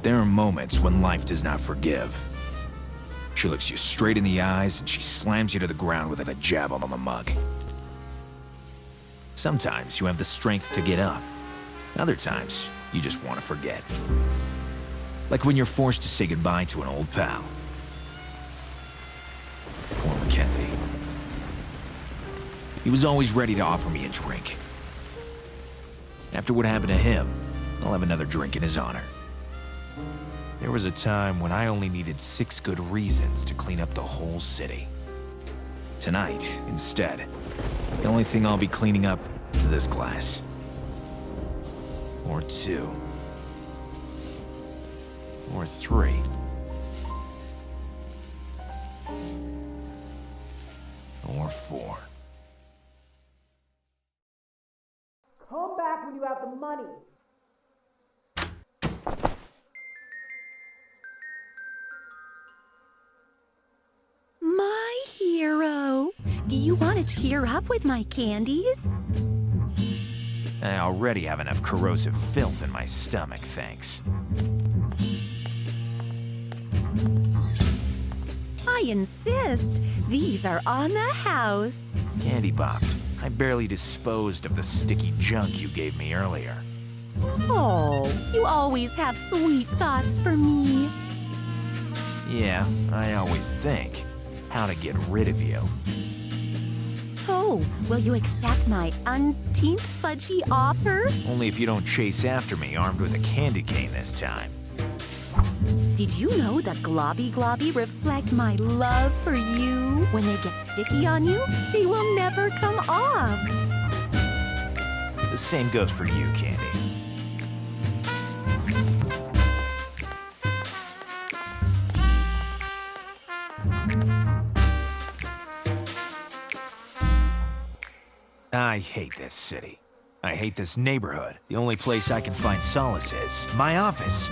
There are moments when life does not forgive. She looks you straight in the eyes and she slams you to the ground with a jab on the mug. Sometimes you have the strength to get up. Other times, you just want to forget. Like when you're forced to say goodbye to an old pal. Poor Mackenzie. He was always ready to offer me a drink. After what happened to him, I'll have another drink in his honor. There was a time when I only needed 6 good reasons to clean up the whole city. Tonight, instead, the only thing I'll be cleaning up is this glass. Or 2. Or 3. Or 4. Come back when you have the money. My hero! Do you want to cheer up with my candies? I already have enough corrosive filth in my stomach, thanks. I insist. These are on the house. Candy Bop, I barely disposed of the sticky junk you gave me earlier. Oh, you always have sweet thoughts for me. Yeah, I always think how to get rid of you. So, will you accept my unteenth fudgy offer? Only if you don't chase after me armed with a candy cane this time. Did you know that globby globby reflect my love for you? When they get sticky on you, they will never come off. The same goes for you, Candy. I hate this city. I hate this neighborhood. The only place I can find solace is my office.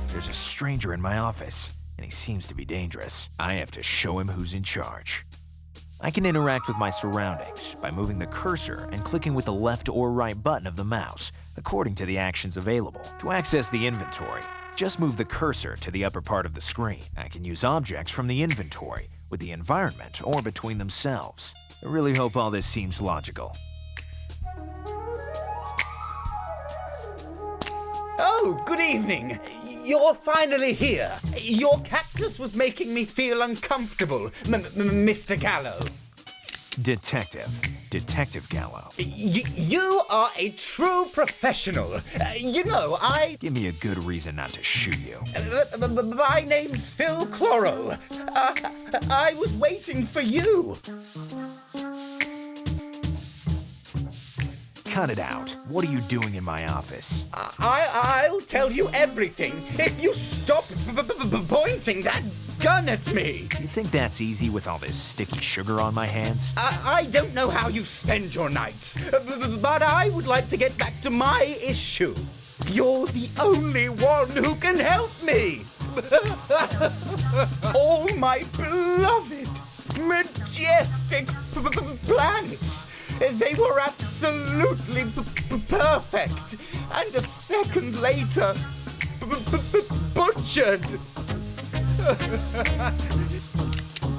There's a stranger in my office, and he seems to be dangerous. I have to show him who's in charge. I can interact with my surroundings by moving the cursor and clicking with the left or right button of the mouse, according to the actions available. To access the inventory, just move the cursor to the upper part of the screen. I can use objects from the inventory, with the environment, or between themselves. I really hope all this seems logical. Oh, good evening. You're finally here. Your cactus was making me feel uncomfortable, Mr. Gallo. Detective Gallo. You are a true professional. Give me a good reason not to shoot you. My name's Phil Cloro. I was waiting for you. Cut it out. What are you doing in my office? I'll tell you everything if you stop pointing that gun at me. You think that's easy with all this sticky sugar on my hands? I don't know how you spend your nights, but I would like to get back to my issue. You're the only one who can help me. All my beloved, majestic plants. They were absolutely perfect, and a second later, butchered.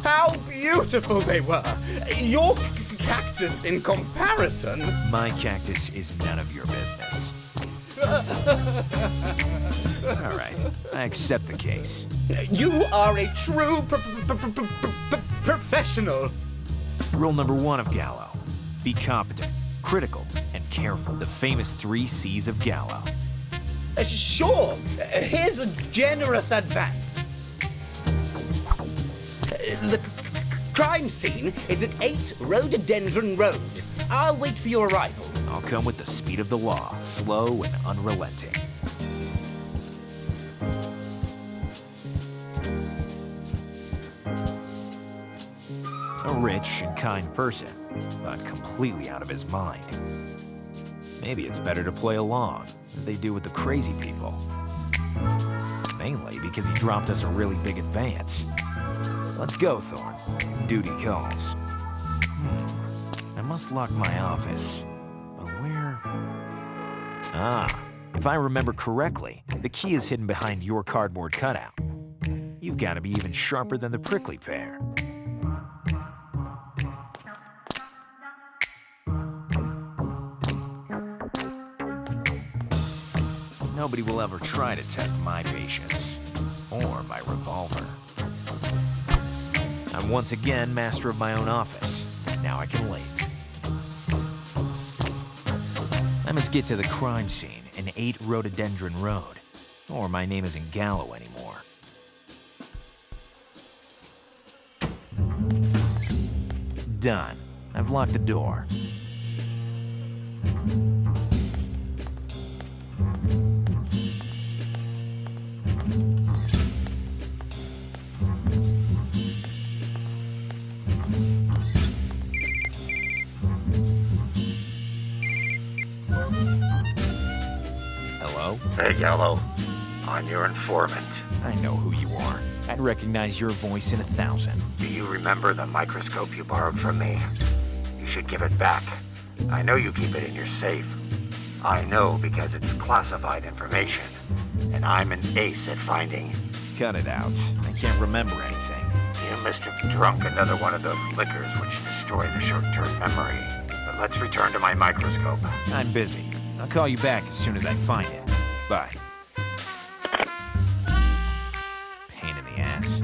How beautiful they were! Your cactus in comparison. My cactus is none of your business. All right, I accept the case. You are a true professional. Rule number 1 of Gallo. Be competent, critical, and careful. The famous 3 C's of Gallo. Sure. Here's a generous advance. The crime scene is at 8 Rhododendron Road. I'll wait for your arrival. I'll come with the speed of the law, slow and unrelenting. A rich and kind person, but completely out of his mind. Maybe it's better to play along, as they do with the crazy people. Mainly because he dropped us a really big advance. Let's go, Thorn. Duty calls. I must lock my office, but where... Ah, if I remember correctly, the key is hidden behind your cardboard cutout. You've got to be even sharper than the prickly pear. Nobody will ever try to test my patience, or my revolver. I'm once again master of my own office. Now I can leave. I must get to the crime scene in 8 Rhododendron Road, or my name isn't Gallo anymore. Done. I've locked the door. Hello? Hey, Gallo. I'm your informant. I know who you are. I'd recognize your voice in 1,000. Do you remember the microscope you borrowed from me? You should give it back. I know you keep it in your safe. I know because it's classified information. And I'm an ace at finding. Cut it out. I can't remember anything. You must have drunk another one of those liquors which destroy the short-term memory. But let's return to my microscope. I'm busy. I'll call you back as soon as I find it. Bye. Pain in the ass.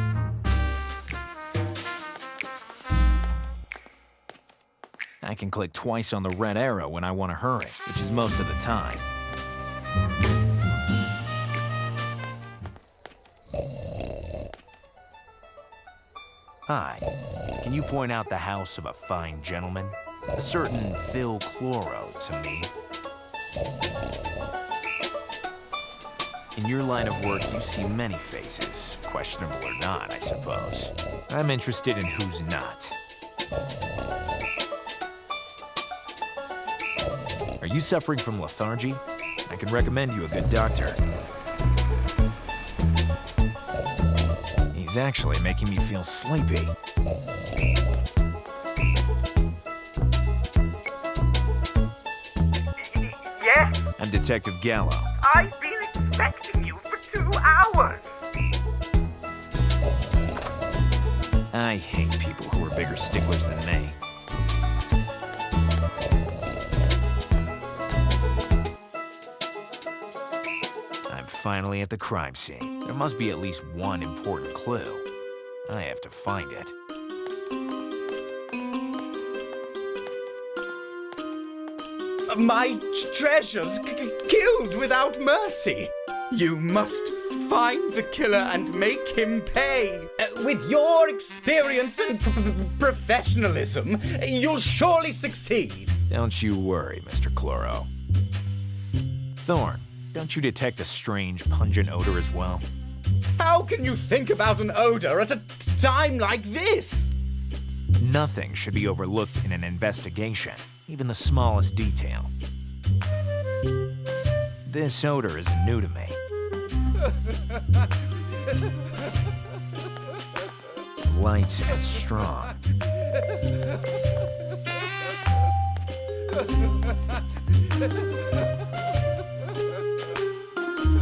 I can click twice on the red arrow when I want to hurry, which is most of the time. Hi. Can you point out the house of a fine gentleman? A certain Phil Chloro to me. In your line of work, you see many faces, questionable or not, I suppose. I'm interested in who's not. Are you suffering from lethargy? I can recommend you a good doctor. He's actually making me feel sleepy. Yes, I'm Detective Gallo. I've been expecting you for 2 hours. I hate people who are bigger sticklers than me. I'm finally at the crime scene. There must be at least one important clue. I have to find it. My treasures killed without mercy. You must find the killer and make him pay. With your experience and professionalism, you'll surely succeed. Don't you worry, Mr. Chloro. Thorne, don't you detect a strange, pungent odor as well? How can you think about an odor at a time like this? Nothing should be overlooked in an investigation, even the smallest detail. This odor isn't new to me. Light and strong.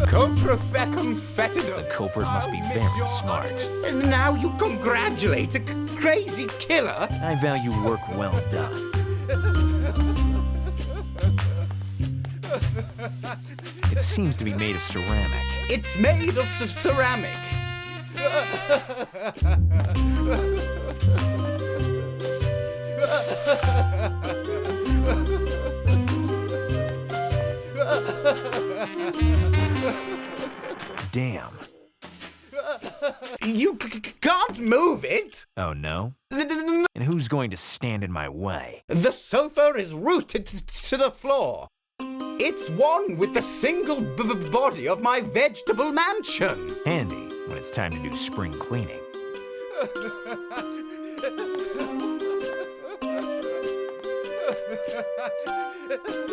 Copra fecum fetidum. The culprit must be very smart. And now you congratulate a crazy killer? I value work well done. It seems to be made of ceramic. It's made of ceramic. Damn. You can't move it. Oh no? And who's going to stand in my way? The sofa is rooted to the floor. It's one with the single body of my vegetable mansion. Handy when it's time to do spring cleaning.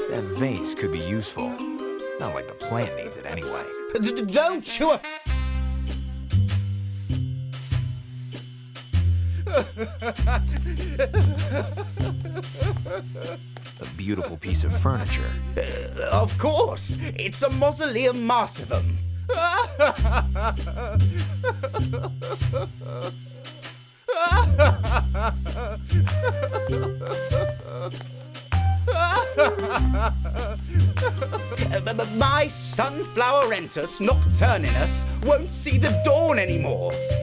That vase could be useful. Not like the plant needs it anyway. Don't you? A beautiful piece of furniture. Of course, it's a mausoleum massivum. My sunflower entus nocturninus won't see the dawn anymore.